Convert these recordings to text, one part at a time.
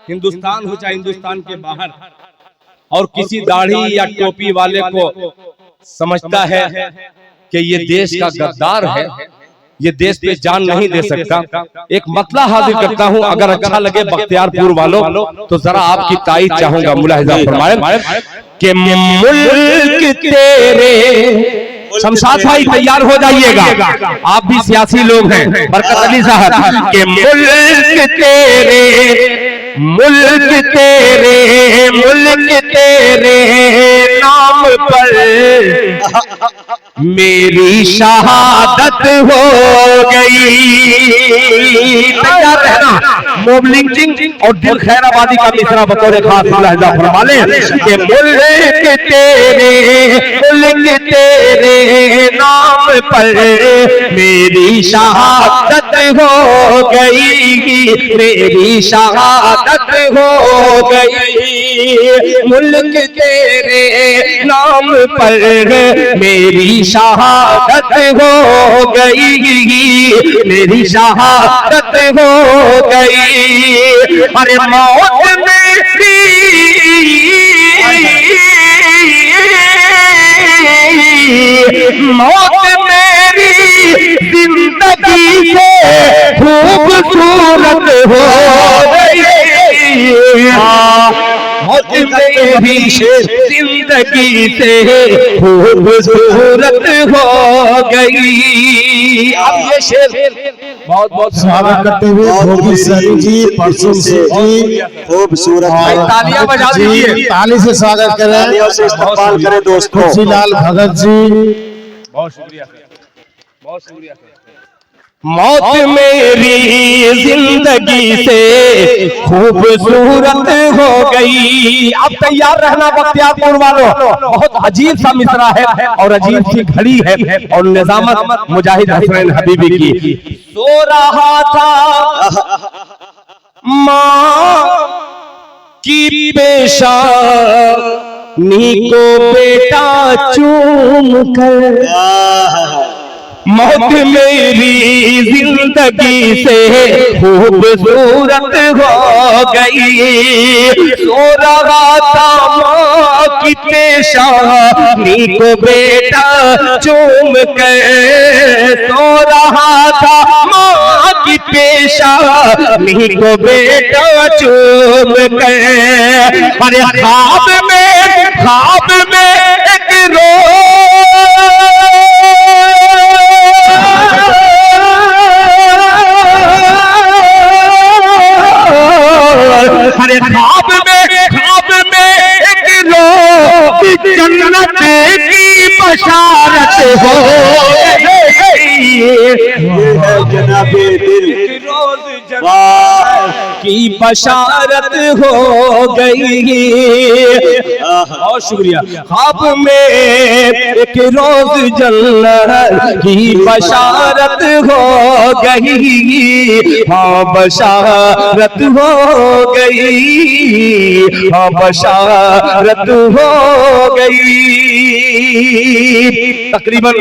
हिंदुस्तान हो चाहे हिंदुस्तान के बाहर, और किसी दाढ़ी या टोपी वाले को समझता है कि ये देश का गद्दार है, ये देश पे जान नहीं दे सकता। एक मतला हाजिर करता हूं, अगर अच्छा लगे बख्तियारपुर वालों तो जरा आपकी ताईद चाहूंगा। मुलाहिजा फरमाएं कि मुल्क तेरे, शमशाद भाई तैयार हो जाइएगा, आप भी सियासी लोग हैं, बरकत अली साहब, के मुल्क तेरे, मुल्क तेरे, मुल्क तेरे नाम पर मेरी शहादत हो गई। तैयार रहना। मोबलिंग जिंग और दिल खैराबादी का मिसरा बतौर खास मुलाहिजा फरमा लें कि मुल्क तेरे, मुल्क तेरे नाम पर मेरी शहादत हो गई, मेरी शहादत हो गई। मुल्क तेरे नाम पर मेरी शहादत हो गई, मेरी शहादत हो गई। अरे मौत मेरी, मौत मेरी जिंदगी से खूबसूरत हो गई, मौत मेरी जिंदगी से खूबसूरत हो गई। अब ये शेर बहुत बहुत स्वागत करते हुए भोगी सरी जी, परसों से जी खूबसूरत, तालियां बजा दीजिए, ताली से स्वागत करें दोस्तों। तुलसीलाल भगत जी, बहुत शुक्रिया, बहुत शुक्रिया। मौत मेरी जिंदगी से खूबसूरत हो गई। अब तैयार रहना बख्तियारपुर वालों, बहुत अजीब सा मिसरा है और अजीब सी घड़ी है, और निजामत मुजाहिद हसनैन हबीबी की। सो रहा था माँ की पेशानी को बेटा चूम कर, मौत मेरी जिंदगी से खूबसूरत हो गई। सो रहा था माँ की पेशानी को बेटा चूम कर, सो रहा था माँ की पेशानी को बेटा चूम कर। अरे ख्वाब में एक अरे ख्वाब में एक रोज़ जन्नत की बशारत हो गई, जनाबे दिल की बशारत हो गई। बहुत शुक्रिया। ख्वाब में एक रोज जन्नत की बशारत हो गई, हाँ बशारत हो गई, हाँ बशारत हो गई। तकरीबन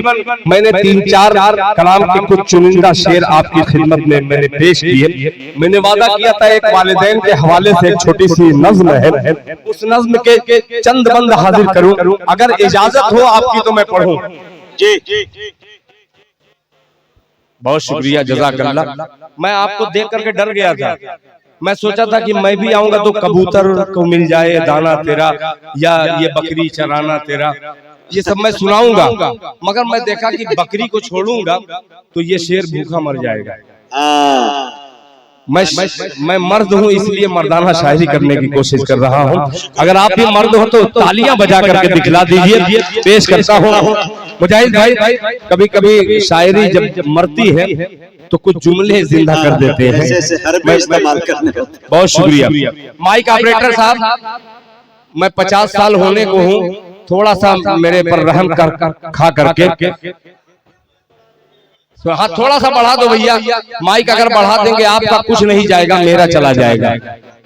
मैंने 3-4 कलाम के कुछ चुनिंदा शेर आपकी खिदमत में मैंने पेश किए। मैंने वादा किया था एक वालिदैन के हवाले से एक छोटी सी नज्म है, उस नज्म के चंद बंद हाजिर करूं, अगर इजाजत हो आपकी तो मैं पढ़ूं। जी बहुत शुक्रिया, जज़ाकल्लाह। मैं आपको देख करके डर गया था, मैं सोचा था कि मैं भी आऊंगा तो कबूतर को मिल जाए दाना तेरा, या ये बकरी चराना तेरा, ये सब मैं सुनाऊंगा, मगर मैं देखा कि बकरी को छोड़ूंगा तो ये शेर भूखा मर जाएगा। मैं मर्द हूँ, इसलिए मर्दाना शायरी करने की कोशिश कर रहा हूँ। अगर आप भी मर्द हो तो तालियां बजा करके दिखला दीजिए। पेश करता हूँ मुजाहिद भाई, कभी कभी शायरी जब मरती है तो कुछ जुमले जिंदा कर देते हैं। बहुत शुक्रिया। माइक ऑपरेटर साहब, मैं 50 साल होने को हूँ, थोड़ा सा मेरे पर रहम कर खा करके हाथ थोड़ा सा बढ़ा दो भैया। माइक अगर बढ़ा देंगे आपका कुछ नहीं जाएगा, मेरा चला जाएगा।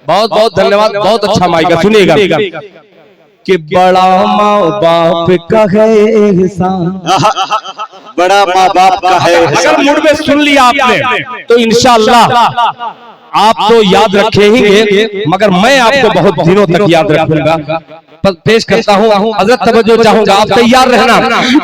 बहुत बहुत धन्यवाद, बहुत अच्छा माइक है। सुनिएगा कि बड़ा माँ बाप का है एहसान, बड़ा माँ बाप का है। अगर मुड़ में सुन लिया आपने तो इंशाअल्लाह आप तो याद रखेंगे, मगर मैं आपको बहुत दिनों तक याद रखूंगा। पेश करता हूँ, हजरत तवज्जो चाहूंगा, आप तैयार रहना।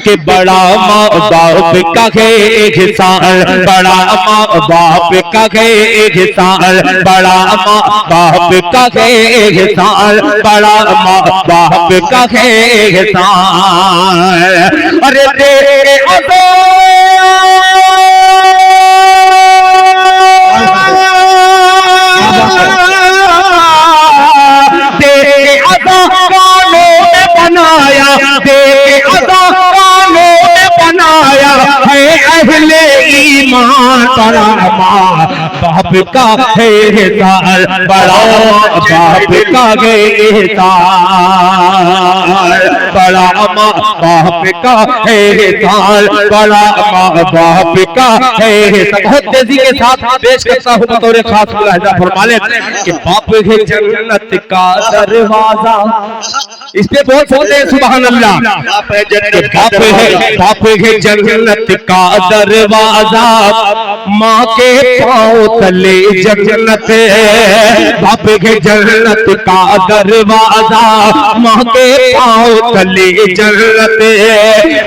कि बड़ा माँ बाप का है एहसान, बड़ा माँ बाप का है एहसान, बड़ा माँ बाप का है एहसान, बड़ा माँ बाप का है एहसान। अरे तेरे अहले ईमान, बड़ा माँ बाप का है एहसान, बड़ा बाप का है एहसान, बड़ा माँ बाप का है एहसान, बड़ा माँ बाप का है एहसान। बहुत तेजी के साथ पेश करता हूँ बतौर खास मुलाहिजा फरमा लें कि बाप है जन्नत का दरवाजा। इस पे बोल सकते हैं सुभान अल्लाह। बाप है जन्नत का दरवाजा, माँ के पाँव तले जन्नत, बाप है जन्नत का दरवाजा, माँ के पाँव तले जन्नत।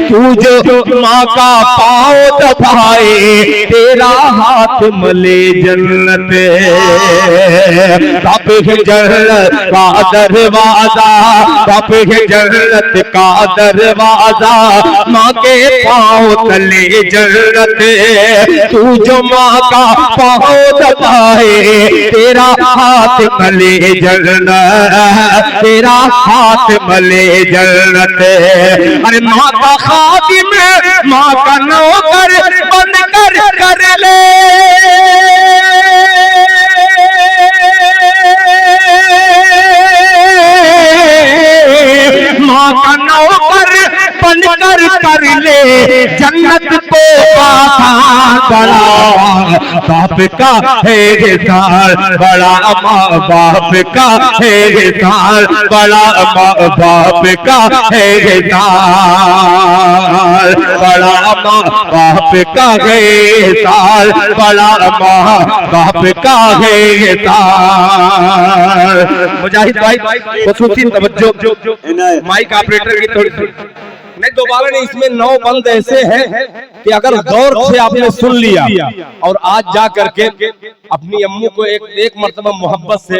तू जो माँ का पाँव दबाए, तेरा हाथ मले जन्नत। बाप है जन्नत का दरवाजा, बाप है जन्नत का दरवाजा, माँ के पाँव तले जन्नत। तू जो माँ का पाँव दबाए, तेरा हाथ मले जन्नत, तेरा हाथ मले जन्नत। अरे माँ का खादिम, माँ का नौकर बनकर कर ले, माँ का नौकर बनकर कर ले जन्नत को आसान। बड़ा बाप का है एहसान, बड़ा माँ बाप का है एहसान, बड़ा माँ बाप का है एहसान, बड़ा माँ बाप का है एहसान, बड़ा माँ बाप का है एहसान। मुजाहिद भाई खुसूसी तवज्जो माइक ऑपरेटर की थोड़ी नहीं, दोबारा नहीं, इसमें 9 बंद ऐसे हैं कि अगर गौर से आपने सुन लिया और आज जा करके अपनी अम्मू को एक मर्तबा मोहब्बत से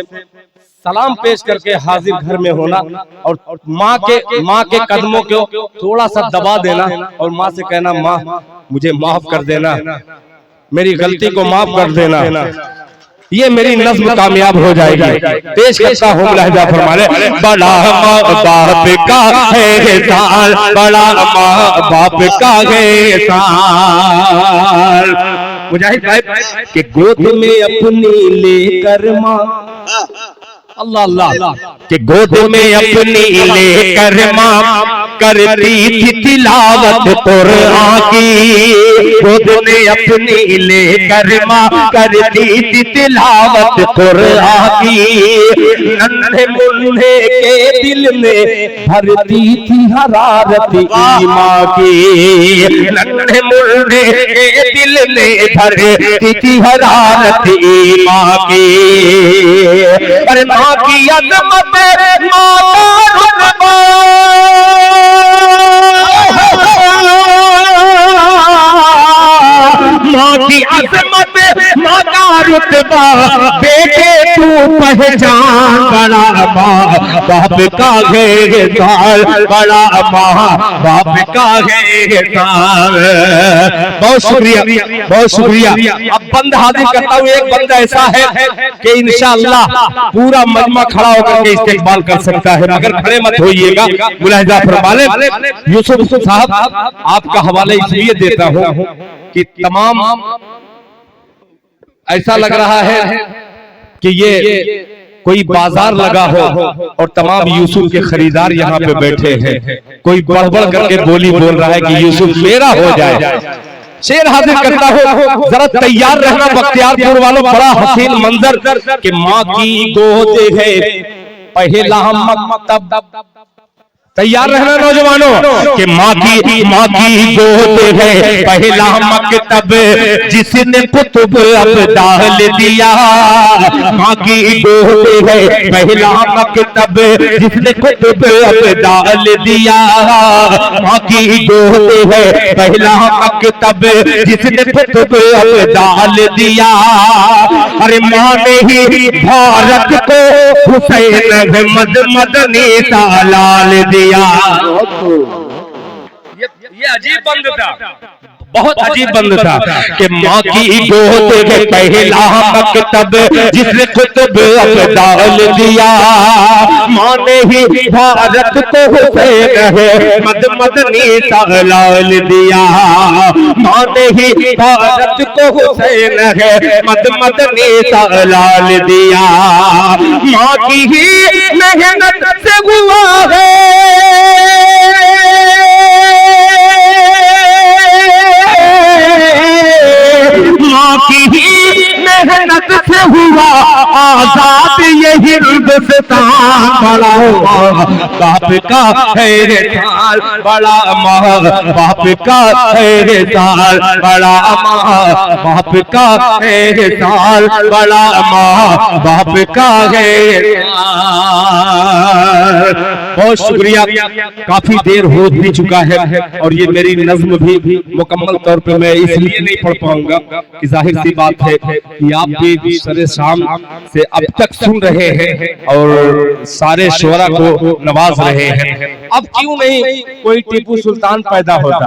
सलाम पेश करके हाजिर घर में होना और माँ के कदमों को थोड़ा सा दबा देना और माँ से कहना, माँ मुझे माफ कर देना, मेरी गलती को माफ कर देना, ये मेरी नज़्म कामयाब हो जाएगी। पेश करता हूँ मुलाहिजा फरमाने। बड़ा माँ बाप का है एहसान, बड़ा माँ बाप का है एहसान। मुजाहिद भाई के गोद में अपनी लेकर माँ, अल्लाह अल्लाह, के गोद में अपनी लेकर माँ करती थी तिलावत कुरान की, गोद में अपनी लेकर माँ करती थी तिलावत कुरान की। नन्हे मुन्ने के दिल में भरती थी हरारत ईमान की, नन्हे मुन्ने के दिल में भरती थी हरारत ईमान की। अरे माँ की अज़मत, माँ का रुतबा, माँ की अज़मत, माँ का रुतबा, बेटे तू पहचान। बड़ा माँ बाप का है एहसान, बड़ा माँ बाप का है एहसान। बहुत शुक्रिया, बहुत शुक्रिया। अब बंद हाजिर करता हूँ। एक बंदा ऐसा है कि इंशाअल्लाह पूरा मजमा खड़ा होकर के इस्तेकबाल कर सकता है, मगर खड़े मत होइएगा। मुलाहिजा फरमा लें। यूसुफ साहब आपका हवाला इसलिए देता हूँ कि तमाम ऐसा लग रहा है कि ये कोई बाजार लगा हो और तमाम यूसुफ के खरीदार यहाँ पे बैठे हैं। कोई बढ़ करके बोली बोल रहा है कि यूसुफ मेरा हो जाए। शेर हाजिर करता हो, जरा तैयार रहना बख्तियारपुर वालों। बड़ा हसीन मंजर कि माँ की गोद है पहला मकतब, तैयार रहना नौजवानों कि माँ की गोद है पहला मकतब जिसने कुतुब अब्दाल दिया। माँ की गोद है पहला मकतब जिसने कुतुब अब्दाल दिया। माँ की गोद है पहला मकतब जिसने कुतुब अब्दाल दिया। अरे माँ ने ही भारत को हुसैन अहमद मदनी सालाल दिया। ये अजीब बंद था, बहुत अजीब बंद था कि माँ की गोद में पहला मकतब जिसने कुतुब अब्दाल दिया। माँ ने ही भारत को हुसैन अहमद मदनी सालाल दिया। माँ ने ही भारत को हुसैन अहमद मदनी सालाल दिया। माँ की ही मेहनत से हुआ है माँ की ही मेहनत से हुआ आजाद ये हिंदुस्तान। बड़ा बाप का है साल बड़ा माँ बाप का है साल बड़ा माँ बाप का है साल बड़ा माँ बाप का है। बहुत शुक्रिया, काफी देर हो भी चुका है और ये मेरी नज्म भी मुकम्मल तौर पे मैं इसलिए नहीं पढ़ पाऊंगा कि जाहिर सी बात है कि आप भी सरे शाम से अब तक सुन रहे हैं और सारे शुरा को नवाज रहे हैं। अब क्यों नहीं कोई टीपू सुल्तान पैदा होता,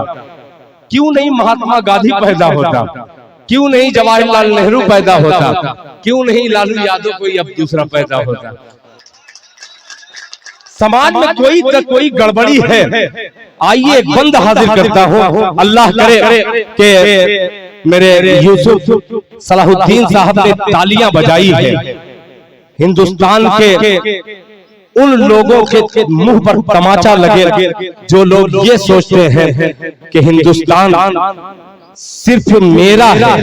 क्यों नहीं महात्मा गांधी पैदा होता, क्यों नहीं जवाहरलाल नेहरू पैदा होता, क्यों नहीं लालू यादव कोई अब दूसरा पैदा होता। समाज में कोई गड़बड़ी है। आइए एक बंद हाजिर करता हूँ। अल्लाह करे कि मेरे यूसुफ सलाहुद्दीन साहब ने तालियां बजाई है। हिंदुस्तान के उन लोगों के मुंह पर तमाचा लगे जो लोग ये सोचते हैं कि हिंदुस्तान सिर्फ मेरा है,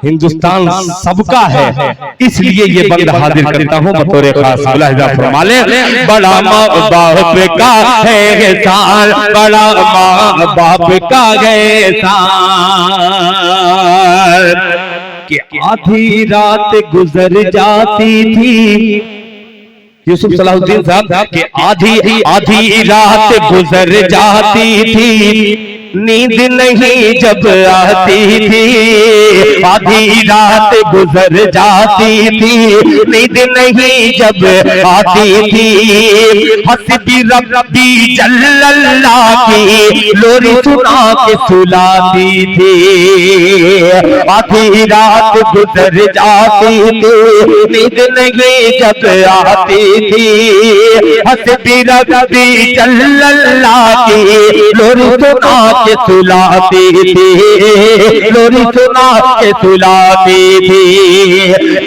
हिंदुस्तान सबका है। इसलिए ये बंद हाजिर करता हूँ बतौर खास। फरमा ले बड़ा माँ बाप का है साल बड़ा माँ बाप का है साल कि आधी रात गुजर जाती थी। यूसुफ सलाहुद्दीन साहब कि आधी रात गुजर जाती थी नींद नहीं जब आती थी। आधी रात गुजर जाती थी नींद नहीं जब आती थी। हस्बी रब्बी जल्लल्लाह की लोरी सुना के सुलाती थी। आधी रात गुजर जाती थी नींद नहीं जब आती थी। हस्बी रब्बी जल्लल्लाह की लोरी सुना के सुलाती थी। लोरी सुना के सुलाती थी।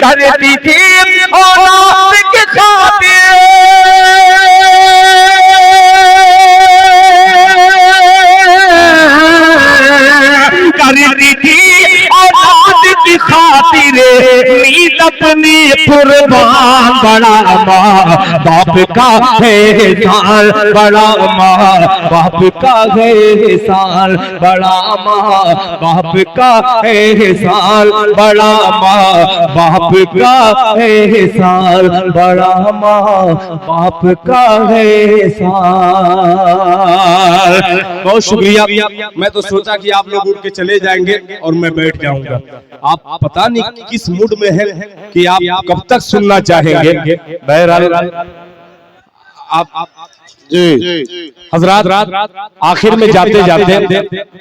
करती थी औलाद के खातिर करती थी औलाद की खातिर नींद अपनी कुर्बान। बड़ा माँ बाप का है साल बड़ा माँ बाप का है साल बड़ा माँ बाप का है साल बड़ा माँ बाप का है साल बड़ा माँ बाप का है साल। बहुत शुक्रिया। मैं तो सोचा कि आप लोग उठ के चले जाएंगे और मैं बैठ जाऊंगा। आप पता नहीं किस मूड में है कि आप कब तक सुनना चाहेंगे। बहरहाल आप हजरात आखिर में जाते जाते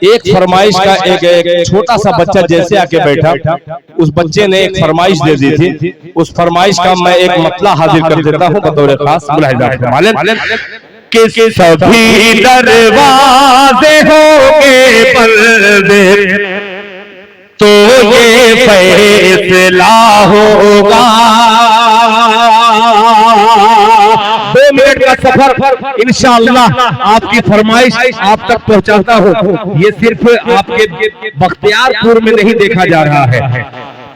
एक फरमाइश का एक छोटा सा बच्चा जैसे आके बैठा, उस बच्चे ने एक फरमाइश दे दी थी। उस फरमाइश का मैं एक मतला हाजिर कर देता हूँ बतौर खास। कि सभी दरवाजे होंगे बंद तो ये फैसला होगा। 2 मिनट का सफर इंशाअल्लाह आपकी फरमाइश आप तक पहुंचाता हूं। ये सिर्फ आपके बख्तियारपुर में नहीं देखा जा रहा है,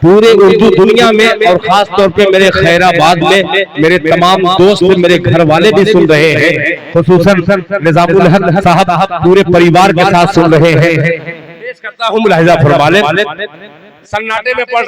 पूरे उर्दू दुनिया में और खास तौर पे मेरे खैराबाद में मेरे तमाम दोस्त, मेरे घर वाले भी सुन रहे हैं, खुसूसन निजामुल हक साहब पूरे परिवार के साथ सुन रहे हैं। पेश करता हूं मुलाहिजा फरमा लें। सन्नाटे में पढ़